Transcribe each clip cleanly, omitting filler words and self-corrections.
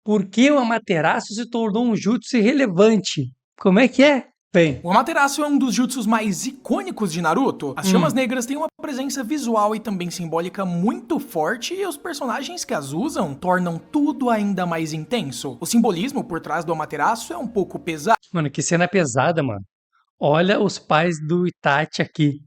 Por que o Amaterasu se tornou um jutsu irrelevante? Como é que é? Bem, O Amaterasu é um dos jutsus mais icônicos de Naruto. As chamas negras têm uma presença visual e também simbólica muito forte e os personagens que as usam tornam tudo ainda mais intenso. O simbolismo por trás do Amaterasu é um pouco pesado. mano, que cena pesada, mano. Olha os pais do Itachi aqui,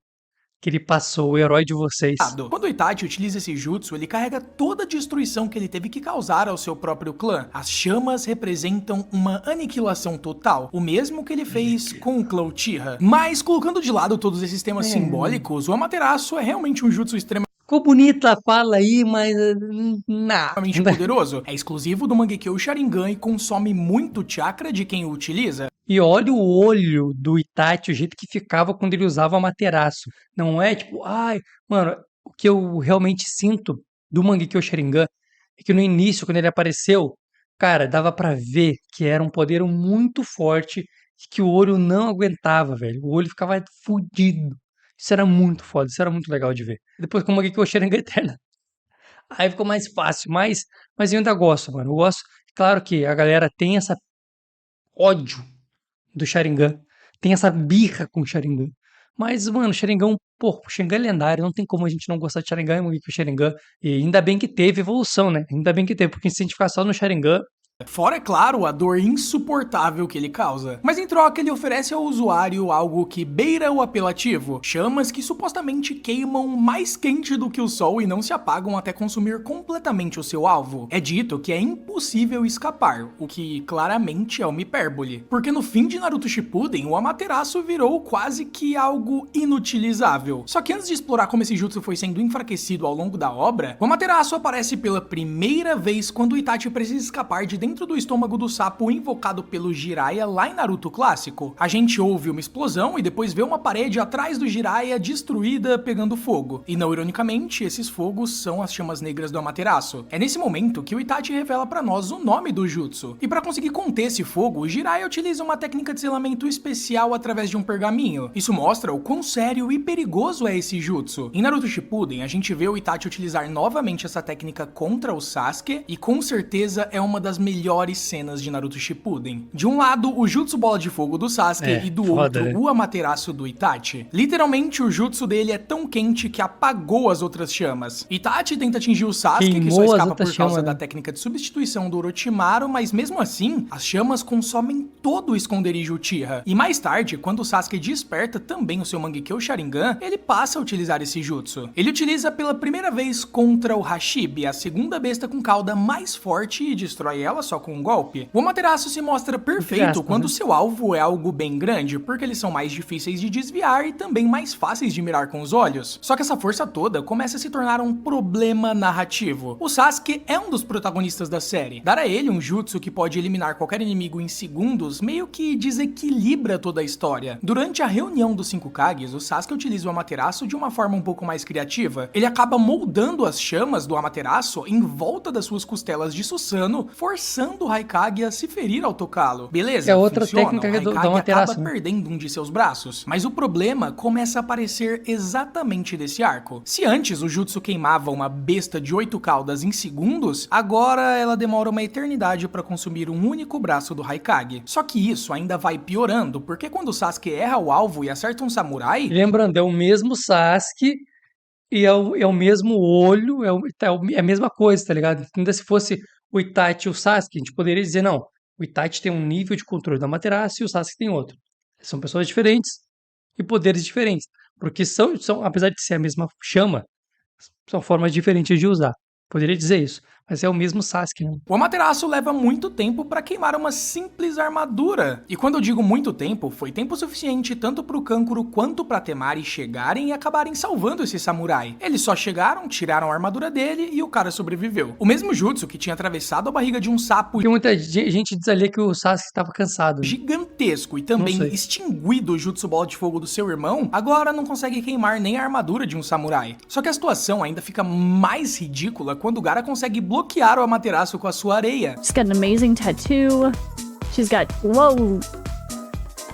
que ele passou, o herói de vocês. Quando o Itachi utiliza esse jutsu, ele carrega toda a destruição que ele teve que causar ao seu próprio clã. As chamas representam uma aniquilação total, o mesmo que ele fez com o clã Uchiha. Mas, colocando de lado todos esses temas simbólicos, o Amaterasu é realmente um jutsu extremamente Ficou bonita a fala aí, mas... nada. poderoso. É exclusivo do Mangekyo Sharingan e consome muito chakra de quem o utiliza. E olha o olho do Itachi, o jeito que ficava quando ele usava o Amaterasu. Não é tipo, ai, mano, o que eu realmente sinto do Mangekyo Sharingan é que no início, quando ele apareceu, cara, dava pra ver que era um poder muito forte e que o olho não aguentava, velho. O olho ficava fudido. Isso era muito foda, isso era muito legal de ver. Depois com o Mangekyo Sharingan Eterno, aí ficou mais fácil, mas eu ainda gosto, mano. Eu gosto, claro que a galera tem essa ódio do Sharingan. Tem essa birra com o Sharingan. Mas, mano, o Sharingan, pô, o Sharingan é lendário, não tem como a gente não gostar de Sharingan e o Sharingan. E ainda bem que teve evolução, né? Ainda bem que teve, porque se a gente ficar só no Sharingan, Fora, é claro, a dor insuportável que ele causa. Mas em troca, ele oferece ao usuário algo que beira o apelativo: chamas que supostamente queimam mais quente do que o sol e não se apagam até consumir completamente o seu alvo. É dito que é impossível escapar, o que claramente é uma hipérbole. Porque no fim de Naruto Shippuden, o Amaterasu virou quase que algo inutilizável. Só que antes de explorar como esse jutsu foi sendo enfraquecido ao longo da obra, o Amaterasu aparece pela primeira vez quando o Itachi precisa escapar de dentro do estômago do sapo invocado pelo Jiraiya lá em Naruto clássico. A gente ouve uma explosão e depois vê uma parede atrás do Jiraiya destruída pegando fogo. E não ironicamente, esses fogos são as chamas negras do Amaterasu. É nesse momento que o Itachi revela pra nós o nome do jutsu. E pra conseguir conter esse fogo, o Jiraiya utiliza uma técnica de selamento especial através de um pergaminho. Isso mostra o quão sério e perigoso é esse jutsu. Em Naruto Shippuden, a gente vê o Itachi utilizar novamente essa técnica contra o Sasuke e com certeza é uma das melhores cenas de Naruto Shippuden. De um lado, o Jutsu Bola de Fogo do Sasuke e do foda, outro, né? o Amaterasu do Itachi. Literalmente, o jutsu dele é tão quente que apagou as outras chamas. Itachi tenta atingir o Sasuke, que só Queimou as escapa outras por causa chamas, da né? técnica de substituição do Orochimaru, mas mesmo assim, as chamas consomem todo o esconderijo Uchiha. E mais tarde, quando o Sasuke desperta também o seu Mangekyo Sharingan, ele passa a utilizar esse jutsu. Ele utiliza pela primeira vez contra o Hashibi, a segunda besta com cauda mais forte, e destrói ela só com um golpe. O Amaterasu se mostra perfeito quando seu alvo é algo bem grande, porque eles são mais difíceis de desviar e também mais fáceis de mirar com os olhos. Só que essa força toda começa a se tornar um problema narrativo. O Sasuke é um dos protagonistas da série. Dar a ele um jutsu que pode eliminar qualquer inimigo em segundos meio que desequilibra toda a história. Durante a reunião dos 5 Kages, o Sasuke utiliza o Amaterasu de uma forma um pouco mais criativa. Ele acaba moldando as chamas do Amaterasu em volta das suas costelas de Susanoo, forçando o Raikage a se ferir ao tocá-lo. Beleza, é outra funciona, técnica o do Raikage Amaterasu, acaba né? perdendo um de seus braços. Mas o problema começa a aparecer exatamente desse arco. Se antes o jutsu queimava uma besta de 8 caudas em segundos, agora ela demora uma eternidade para consumir um único braço do Raikage. Só que isso ainda vai piorando, porque quando o Sasuke erra o alvo e acerta um samurai, Lembrando, é o mesmo Sasuke e é o mesmo olho, é a mesma coisa, tá ligado? Ainda se fosse o Itachi e o Sasuke, a gente poderia dizer, não, o Itachi tem um nível de controle da Amaterasu e o Sasuke tem outro. São pessoas diferentes e poderes diferentes, porque apesar de ser a mesma chama, são formas diferentes de usar. Poderia dizer isso, mas é o mesmo Sasuke, né? o Amaterasu leva muito tempo para queimar uma simples armadura. E quando eu digo muito tempo, foi tempo suficiente tanto pro Kankuro quanto pra Temari chegarem e acabarem salvando esse samurai. Eles só chegaram, tiraram a armadura dele e o cara sobreviveu. O mesmo jutsu que tinha atravessado a barriga de um sapo Porque muita gente diz ali que o Sasuke estava cansado, né? gigantesco e Não também sei. extinguido o Jutsu Bola de Fogo do seu irmão, agora não consegue queimar nem a armadura de um samurai. Só que a situação ainda fica mais ridícula quando o Gaara consegue bloquear o Amaterasu com a sua areia. She's got an amazing tattoo. She's got, whoa,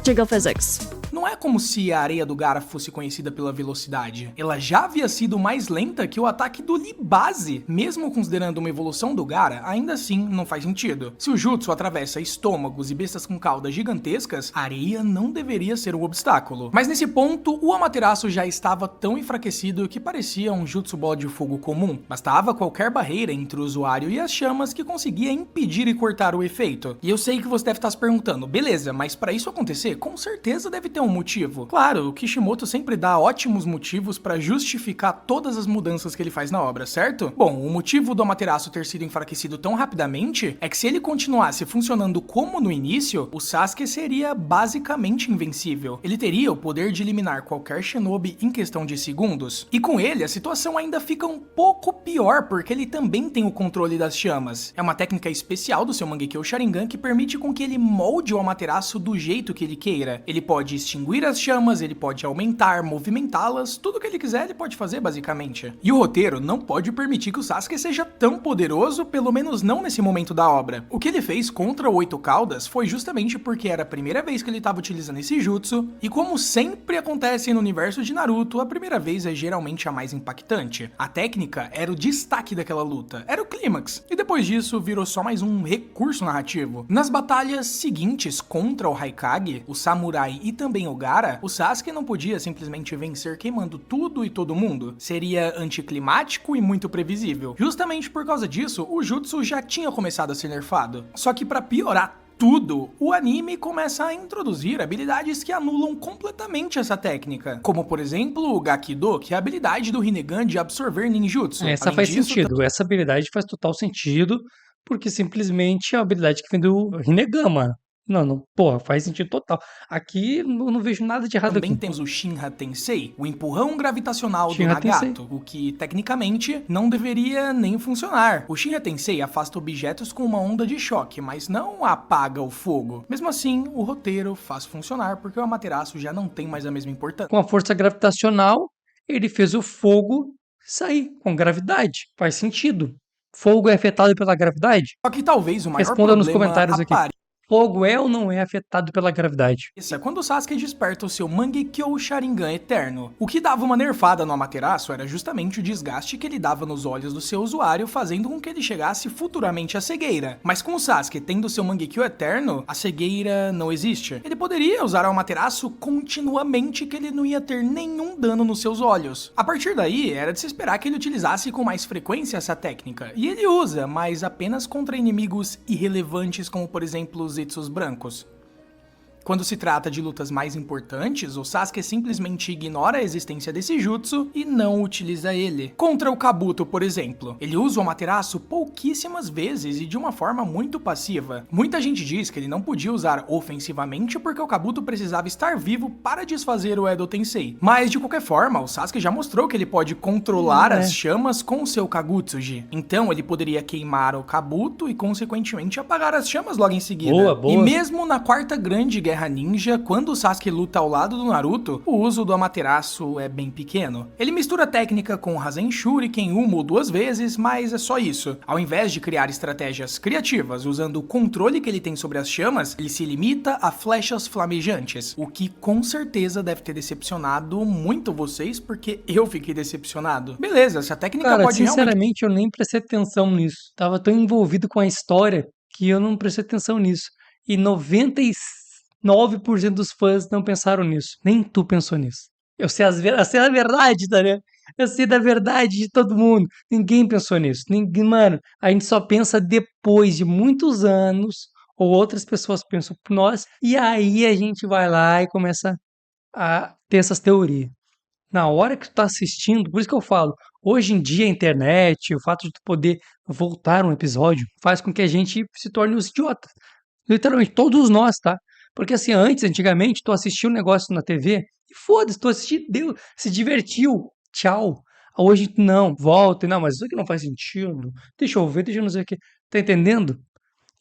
jiggle physics. Não é como se a areia do Gaara fosse conhecida pela velocidade. Ela já havia sido mais lenta que o ataque do Lee base. Mesmo considerando uma evolução do Gaara, ainda assim não faz sentido. Se o jutsu atravessa estômagos e bestas com caudas gigantescas, a areia não deveria ser um obstáculo. Mas nesse ponto, o Amaterasu já estava tão enfraquecido que parecia um jutsu bola de fogo comum. Bastava qualquer barreira entre o usuário e as chamas que conseguia impedir e cortar o efeito. E eu sei que você deve estar se perguntando, beleza, mas para isso acontecer, com certeza deve ter um motivo. Claro, o Kishimoto sempre dá ótimos motivos para justificar todas as mudanças que ele faz na obra, certo? Bom, o motivo do Amaterasu ter sido enfraquecido tão rapidamente é que se ele continuasse funcionando como no início, o Sasuke seria basicamente invencível. Ele teria o poder de eliminar qualquer shinobi em questão de segundos. E com ele, a situação ainda fica um pouco pior, porque ele também tem o controle das chamas. É uma técnica especial do seu Mangekyo Sharingan que permite com que ele molde o Amaterasu do jeito que ele queira. Ele pode extinguir as chamas, ele pode aumentar, movimentá-las, tudo que ele quiser ele pode fazer basicamente. E o roteiro não pode permitir que o Sasuke seja tão poderoso, pelo menos não nesse momento da obra. O que ele fez contra o Oito Caudas foi justamente porque era a primeira vez que ele estava utilizando esse jutsu, e como sempre acontece no universo de Naruto, a primeira vez é geralmente a mais impactante. A técnica era o destaque daquela luta, era o clímax, e depois disso virou só mais um recurso narrativo. Nas batalhas seguintes contra o Haikage, o Samurai e também o Gaara, o Sasuke não podia simplesmente vencer queimando tudo e todo mundo. Seria anticlimático e muito previsível. Justamente por causa disso, o jutsu já tinha começado a ser nerfado. Só que para piorar tudo, o anime começa a introduzir habilidades que anulam completamente essa técnica, como por exemplo o Gakido, que é a habilidade do Rinnegan de absorver ninjutsu. Essa Além faz disso, sentido. Essa habilidade faz total sentido, porque simplesmente é a habilidade que vem do Rinnegan, mano. Não, porra, faz sentido total. Aqui não vejo nada de errado também aqui. temos o Shinra Tensei, o empurrão gravitacional do Shinra Tensei. Nagato, o que tecnicamente não deveria nem funcionar. O Shinra Tensei afasta objetos com uma onda de choque, mas não apaga o fogo. Mesmo assim, o roteiro faz funcionar porque o Amaterasu já não tem mais a mesma importância. Com a força gravitacional, ele fez o fogo sair com gravidade. Faz sentido. Fogo é afetado pela gravidade? Só que talvez o maior Responda nos problema comentários aqui. Fogo é ou não é afetado pela gravidade? Isso é quando o Sasuke desperta o seu Mangekyo Sharingan Eterno. O que dava uma nerfada no Amaterasu era justamente o desgaste que ele dava nos olhos do seu usuário, fazendo com que ele chegasse futuramente à cegueira. Mas com o Sasuke tendo seu Mangekyo Eterno, a cegueira não existe. Ele poderia usar o Amaterasu continuamente, que ele não ia ter nenhum dano nos seus olhos. A partir daí, era de se esperar que ele utilizasse com mais frequência essa técnica. E ele usa, mas apenas contra inimigos irrelevantes, como por exemplo os Zetsus brancos. Quando se trata de lutas mais importantes, o Sasuke simplesmente ignora a existência desse jutsu e não utiliza ele. Contra o Kabuto, por exemplo, ele usa o Amaterasu pouquíssimas vezes e de uma forma muito passiva. Muita gente diz que ele não podia usar ofensivamente porque o Kabuto precisava estar vivo para desfazer o Edo Tensei. Mas de qualquer forma, o Sasuke já mostrou que ele pode controlar as chamas com o seu Kagutsuji. Então ele poderia queimar o Kabuto e consequentemente apagar as chamas logo em seguida. Boa. E mesmo na quarta grande guerra ninja, quando o Sasuke luta ao lado do Naruto, o uso do Amaterasu é bem pequeno. Ele mistura a técnica com o Rasen Shuriken uma ou duas vezes, mas é só isso. Ao invés de criar estratégias criativas usando o controle que ele tem sobre as chamas, ele se limita a flechas flamejantes, o que com certeza deve ter decepcionado muito vocês, porque eu fiquei decepcionado. Beleza, essa técnica Cara, pode realmente... sinceramente, eu nem prestei atenção nisso. Tava tão envolvido com a história que eu não prestei atenção nisso. E 99% dos fãs não pensaram nisso. Nem tu pensou nisso. Eu sei a verdade, tá ligado? Eu sei da verdade de todo mundo. Ninguém pensou nisso. Ninguém, mano, a gente só pensa depois de muitos anos, ou outras pessoas pensam por nós, e aí a gente vai lá e começa a ter essas teorias. Na hora que tu tá assistindo, por isso que eu falo, hoje em dia a internet, o fato de tu poder voltar um episódio, faz com que a gente se torne os idiotas. Literalmente, todos nós, tá? Porque assim, antigamente, tu assistia um negócio na TV e foda-se, tu assistiu, deu, se divertiu, tchau. Hoje, não, volta, não, mas isso aqui não faz sentido, deixa eu ver, deixa eu não sei o que, tá entendendo?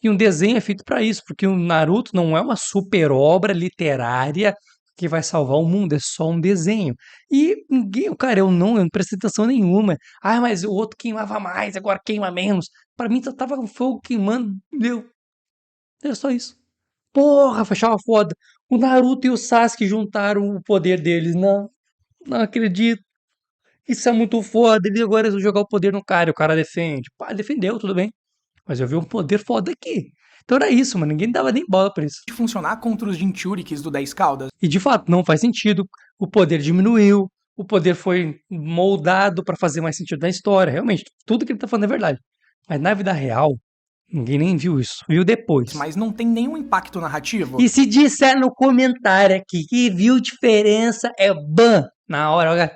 E um desenho é feito pra isso, porque o Naruto não é uma super obra literária que vai salvar o mundo, é só um desenho. E ninguém, cara, eu não prestei atenção nenhuma. Ah, mas o outro queimava mais, agora queima menos. Pra mim só tava o fogo queimando, deu. Era só isso. Porra, achava foda. O Naruto e o Sasuke juntaram o poder deles. Não, não acredito. Isso é muito foda. Ele agora vai jogar o poder no cara e o cara defende. Pá, defendeu, tudo bem. Mas eu vi um poder foda aqui. Então era isso, mano. Ninguém dava nem bola pra isso. De funcionar contra os Jinchurikis do 10 Caudas. E de fato, não faz sentido. O poder diminuiu. O poder foi moldado pra fazer mais sentido na história. Realmente, tudo que ele tá falando é verdade. Mas na vida real, ninguém nem viu isso. Viu depois. Mas não tem nenhum impacto narrativo. E se disser no comentário aqui que viu diferença, é ban. Na hora, olha,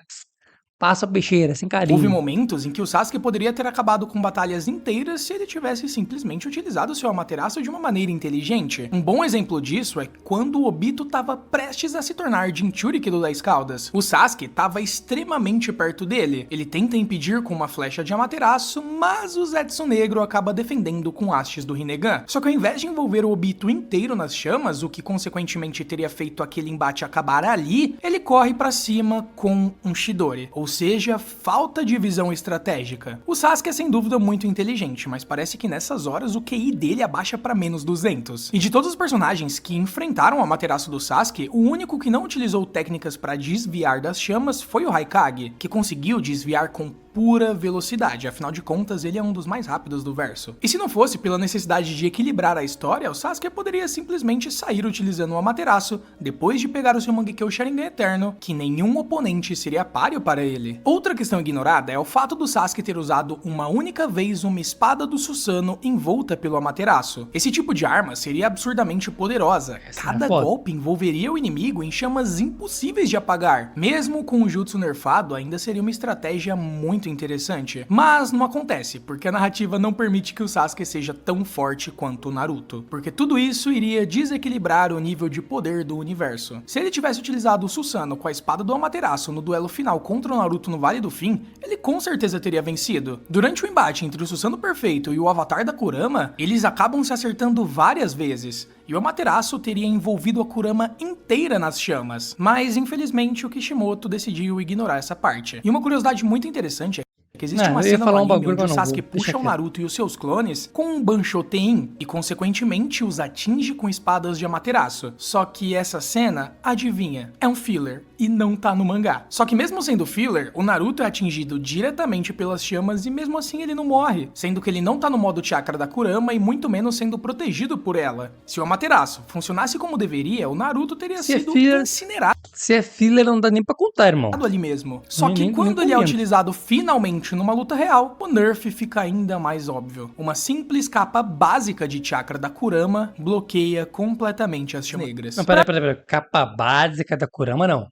passa a peixeira, sem Houve carinho. momentos em que o Sasuke poderia ter acabado com batalhas inteiras se ele tivesse simplesmente utilizado seu Amaterasu de uma maneira inteligente. Um bom exemplo disso é quando o Obito estava prestes a se tornar Jinchuriki do 10 Caudas. O Sasuke estava extremamente perto dele. Ele tenta impedir com uma flecha de Amaterasu, mas o Zetsu Negro acaba defendendo com hastes do Rinnegan. Só que ao invés de envolver o Obito inteiro nas chamas, o que consequentemente teria feito aquele embate acabar ali, ele corre pra cima com um Chidori, ou seja, falta de visão estratégica. O Sasuke é sem dúvida muito inteligente, mas parece que nessas horas o QI dele abaixa pra menos 200. E de todos os personagens que enfrentaram o Amaterasu do Sasuke, o único que não utilizou técnicas pra desviar das chamas foi o Haikage, que conseguiu desviar com pura velocidade, afinal de contas ele é um dos mais rápidos do verso. E se não fosse pela necessidade de equilibrar a história, o Sasuke poderia simplesmente sair utilizando o Amaterasu, depois de pegar o seu Mangekyo Sharingan Eterno, que nenhum oponente seria páreo para ele. Outra questão ignorada é o fato do Sasuke ter usado uma única vez uma espada do Susanoo envolta pelo Amaterasu. Esse tipo de arma seria absurdamente poderosa, cada golpe envolveria o inimigo em chamas impossíveis de apagar. Mesmo com o jutsu nerfado, ainda seria uma estratégia muito interessante. Mas não acontece, porque a narrativa não permite que o Sasuke seja tão forte quanto o Naruto, porque tudo isso iria desequilibrar o nível de poder do universo. Se ele tivesse utilizado o Susanoo com a espada do Amaterasu no duelo final contra o Naruto no Vale do Fim, ele com certeza teria vencido. Durante o embate entre o Susanoo Perfeito e o Avatar da Kurama, eles acabam se acertando várias vezes, e o Amaterasu teria envolvido a Kurama inteira nas chamas. Mas infelizmente o Kishimoto decidiu ignorar essa parte. E uma curiosidade muito interessante é que existe uma cena no anime onde o Sasuke puxa o Naruto e os seus clones com um Banshoten e consequentemente os atinge com espadas de Amaterasu. Só que essa cena, adivinha, é um filler e não tá no mangá. Só que mesmo sendo filler, o Naruto é atingido diretamente pelas chamas e mesmo assim ele não morre, sendo que ele não tá no modo chakra da Kurama e muito menos sendo protegido por ela. Se o Amaterasu funcionasse como deveria, o Naruto teria sido incinerado. Se é filler, não dá nem pra contar, irmão. Ali mesmo. Só que quando ele é utilizado finalmente numa luta real, o nerf fica ainda mais óbvio. Uma simples capa básica de chakra da Kurama bloqueia completamente as chamas negras. Não, peraí. Capa básica da Kurama, não.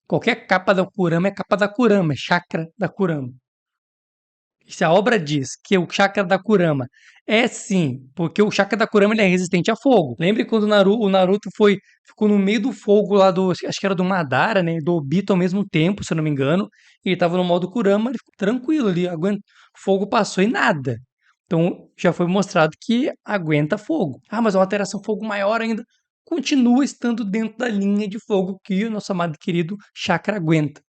Qualquer capa da Kurama é capa da Kurama, é chakra da Kurama. Se a obra diz que o chakra da Kurama é sim, porque o chakra da Kurama ele é resistente a fogo. Lembre quando o Naruto ficou no meio do fogo lá do, acho que era do Madara, né, do Obito ao mesmo tempo, se eu não me engano, e ele tava no modo Kurama, ele ficou tranquilo ali, o fogo passou e nada. Então já foi mostrado que aguenta fogo. Ah, mas é uma alteração fogo maior ainda. Continua estando dentro da linha de fogo que o nosso amado e querido chakra aguenta.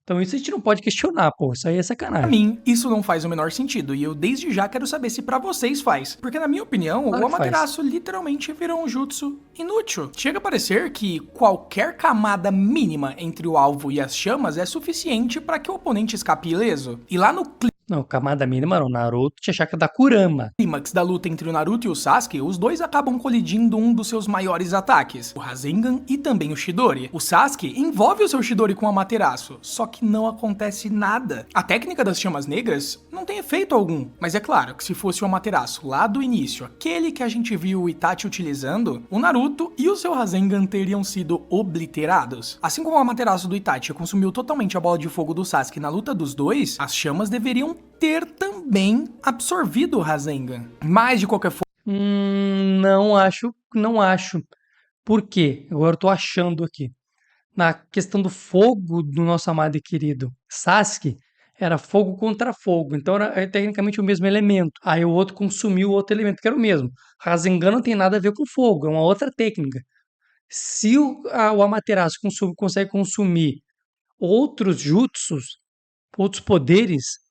Então isso a gente não pode questionar, pô, isso aí é sacanagem. Pra mim, isso não faz o menor sentido, e eu desde já quero saber se pra vocês faz. Porque na minha opinião, o Amaterasu literalmente virou um jutsu inútil. Chega a parecer que qualquer camada mínima entre o alvo e as chamas é suficiente pra que o oponente escape ileso. E lá no Não, camada mínima não, Naruto tinha chakra da Kurama. clímax da luta entre o Naruto e o Sasuke, os dois acabam colidindo um dos seus maiores ataques, o Rasengan e também o Chidori. O Sasuke envolve o seu Chidori com o Amaterasu, só que não acontece nada. A técnica das chamas negras não tem efeito algum, mas é claro que se fosse o Amaterasu lá do início, aquele que a gente viu o Itachi utilizando, o Naruto e o seu Rasengan teriam sido obliterados. Assim como o Amaterasu do Itachi consumiu totalmente a bola de fogo do Sasuke na luta dos dois, as chamas deveriam ter também absorvido o Rasengan. Mas de qualquer forma, Não acho. Por quê? Agora eu tô achando aqui. Na questão do fogo do nosso amado e querido Sasuke, era fogo contra fogo, então era tecnicamente o mesmo elemento. Aí o outro consumiu o outro elemento, que era o mesmo. Rasengan não tem nada a ver com fogo, é uma outra técnica. Se o Amaterasu consegue consumir outros jutsus, outros poderes,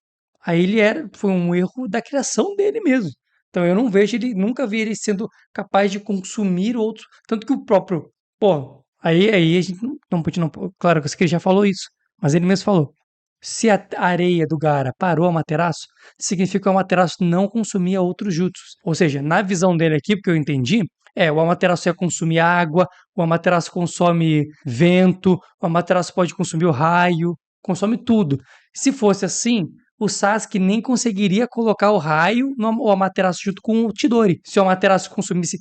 aí foi um erro da criação dele mesmo. Então eu não vejo ele, nunca vi ele sendo capaz de consumir outros. Tanto que o próprio. Pô, aí a gente não pode. Não, claro que ele já falou isso, mas ele mesmo falou. Se a areia do Gaara parou a Amaterasu, significa que o Amaterasu não consumia outros jutsus. Ou seja, na visão dele aqui, porque eu entendi, o Amaterasu ia consumir água, o Amaterasu consome vento, o Amaterasu pode consumir o raio, consome tudo. Se fosse assim, o Sasuke nem conseguiria colocar o raio no Amaterasu junto com o Chidori. Se o Amaterasu consumisse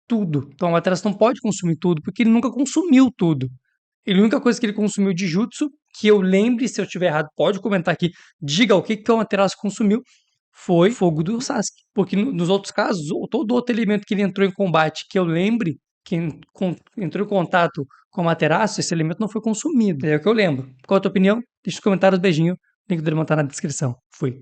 tudo. Então o Amaterasu não pode consumir tudo, porque ele nunca consumiu tudo. E a única coisa que ele consumiu de jutsu, que eu lembre, se eu estiver errado, pode comentar aqui, diga o que que o Amaterasu consumiu, foi fogo do Sasuke. Porque nos outros casos, todo outro elemento que ele entrou em combate, que eu lembre, que entrou em contato com o Amaterasu, esse elemento não foi consumido. É o que eu lembro. Qual a tua opinião? Deixa nos comentários, beijinho. Link do irmão tá na descrição. Fui.